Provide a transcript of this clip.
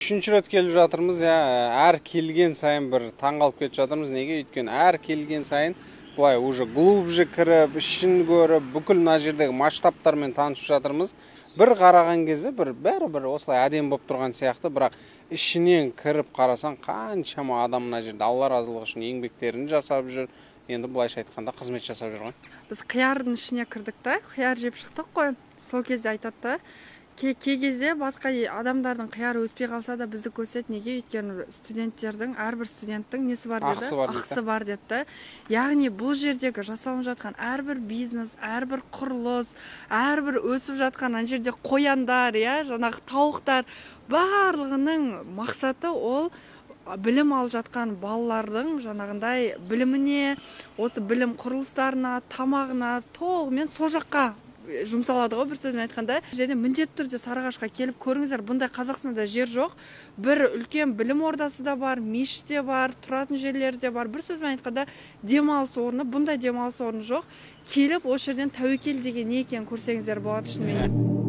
Үшінші рет келіп жатырмыз, әр келген сайын бір таңғалып кетіп жатырмыз. Неге? Өйткені әр келген сайын бұлай уже глубже кіріп, ішін көріп, бүкіл мына жердегі масштабтармен танысып жатырмыз. Бір қараған кезде бәрі осылай әдемі болып тұрған сияқты, бірақ ішінен кіріп қарасаң, қаншама адам мына жерде Алла разылығы үшін еңбектерін жасап жүр. Енді былайша айтқанда қызмет жасап жүр ғой. Біз қиярдың ішіне кірдік та, қияр жеп шықтық қой. Сол кезде айтады, кей кезде басқа адамдардың қияры өспей қалса да бізді көрсет. Неге? Өйткені студенттердің, әрбір студенттің несі бар деді? Ақысы бар деді. Яғни бұл жердегі жасалып жатқан әрбір бизнес, әрбір құрылыс, әрбір өсіп жатқан ана жерде қояндар, жаңағы тауықтар, барлығының мақсаты ол білім алып жатқан балалардың жаңағындай біліміне, осы білім құрылыстарына, тамағына толығымен сол жаққа жұмсалады ғой, бір сөзбен айтқанда. Және міндетті түрде Сарыағашқа келіп көріңіздер, бұндай Қазақстанда жер жоқ. Бір үлкен білім ордасы да бар, мешіт те бар, тұратын жерлері де бар. Бір сөзбен айтқанда демалыс орны, бұндай демалыс орны жоқ. Келіп осы жерден тәуекел деген не екенін көрсеңіздер болады шынымен.